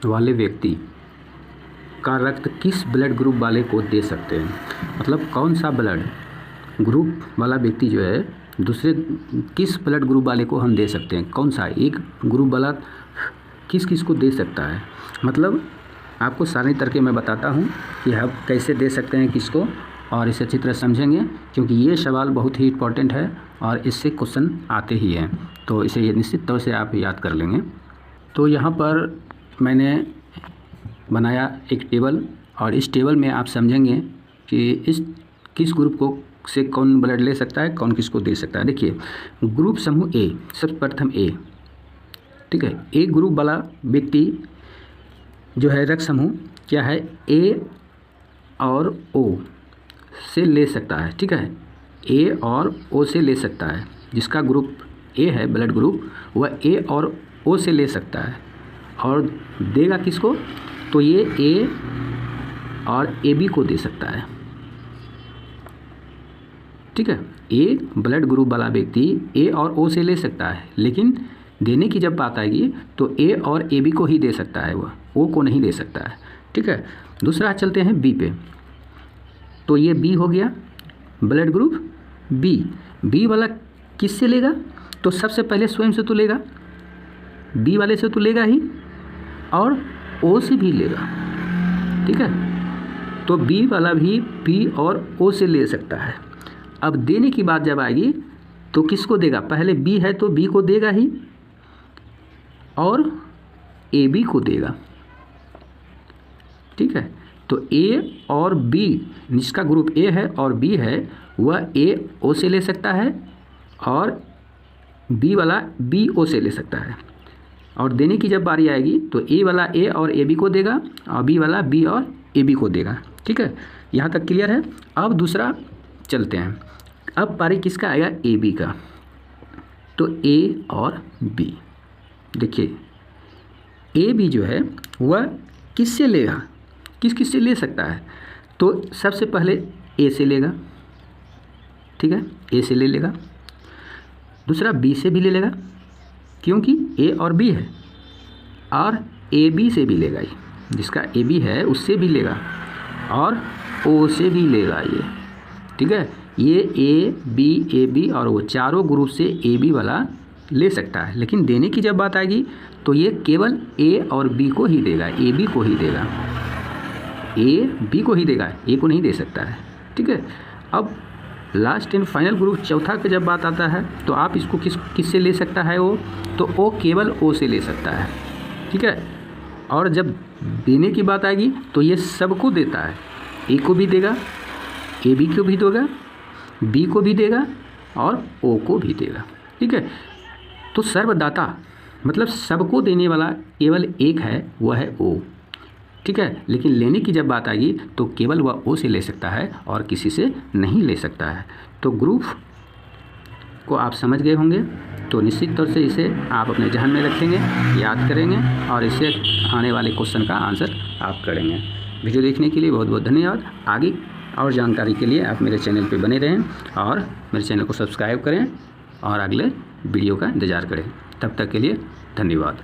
वाले व्यक्ति का रक्त किस ब्लड ग्रुप वाले को दे सकते हैं। मतलब कौन सा ब्लड ग्रुप वाला व्यक्ति जो है दूसरे किस ब्लड ग्रुप वाले को हम दे सकते हैं, कौन सा एक ग्रुप वाला किस किस को दे सकता है। मतलब आपको सारे तरीके मैं बताता हूँ कि आप कैसे दे सकते हैं किसको, और इसे अच्छी तरह समझेंगे क्योंकि ये सवाल बहुत ही इम्पोर्टेंट है और इससे क्वेश्चन आते ही हैं, तो इसे निश्चित तौर से आप याद कर लेंगे। तो यहाँ पर मैंने बनाया एक टेबल, और इस टेबल में आप समझेंगे कि इस किस ग्रुप को से कौन ब्लड ले सकता है, कौन किसको दे सकता है। देखिए ग्रुप समूह ए, सबसे प्रथम ए, ठीक है। ए ग्रुप वाला व्यक्ति जो है रक्त समूह क्या है, ए और ओ से ले सकता है, ठीक है। ए और ओ से ले सकता है, जिसका ग्रुप ए है ब्लड ग्रुप वह ए और ओ से ले सकता है और देगा किसको, तो ये ए और ए बी को दे सकता है, ठीक है। ए ब्लड ग्रुप वाला व्यक्ति ए और ओ से ले सकता है, लेकिन देने की जब बात आएगी तो ए और ए बी को ही दे सकता है, वह ओ को नहीं दे सकता है, ठीक है। दूसरा चलते हैं बी पे। तो ये बी हो गया ब्लड ग्रुप बी। बी वाला किससे लेगा, तो सबसे पहले स्वयं से तो लेगा, बी वाले से तो लेगा ही, और ओ से भी लेगा, ठीक है। तो बी वाला भी बी और ओ से ले सकता है। अब देने की बात जब आएगी तो किसको देगा, पहले बी है तो बी को देगा ही और ए बी को देगा, ठीक है। तो ए और बी, जिसका ग्रुप ए है और बी है, वह ए ओ से ले सकता है और बी वाला बी ओ से ले सकता है। और देने की जब बारी आएगी तो ए वाला ए और ए बी को देगा और बी वाला बी और ए बी को देगा, ठीक है। यहाँ तक क्लियर है। अब दूसरा चलते हैं, अब बारी किसका आएगा, ए बी का। तो ए और बी, देखिए ए बी जो है वह किससे लेगा, किस से ले सकता है, तो सबसे पहले ए से लेगा, ठीक है, ए से ले लेगा। दूसरा बी से भी ले लेगा क्योंकि ए और बी है, और ए बी से भी लेगा, ये जिसका ए बी है उससे भी लेगा और ओ से भी लेगा ये, ठीक है। ये ए बी और वो चारों ग्रुप से ए बी वाला ले सकता है, लेकिन देने की जब बात आएगी तो ये केवल ए और बी को ही देगा, ए बी को ही देगा, ए बी को ही देगा, ए को नहीं दे सकता है, ठीक है। अब लास्ट एंड फाइनल ग्रुप चौथा का जब बात आता है तो आप इसको किस से ले सकता है, वो तो ओ केवल ओ से ले सकता है, ठीक है। और जब देने की बात आएगी तो ये सबको देता है, ए को भी देगा, ए बी को भी देगा, बी को भी देगा और ओ को भी देगा, ठीक है। तो सर्वदाता मतलब सबको देने वाला केवल एक है, वह है ओ, ठीक है। लेकिन लेने की जब बात आएगी तो केवल वह ओ से ले सकता है और किसी से नहीं ले सकता है। तो ग्रुप को आप समझ गए होंगे, तो निश्चित तौर से इसे आप अपने जहन में रखेंगे, याद करेंगे और इससे आने वाले क्वेश्चन का आंसर आप करेंगे। वीडियो देखने के लिए बहुत बहुत धन्यवाद। आगे और जानकारी के लिए आप मेरे चैनल पर बने रहें और मेरे चैनल को सब्सक्राइब करें और अगले वीडियो का इंतज़ार करें। तब तक के लिए धन्यवाद।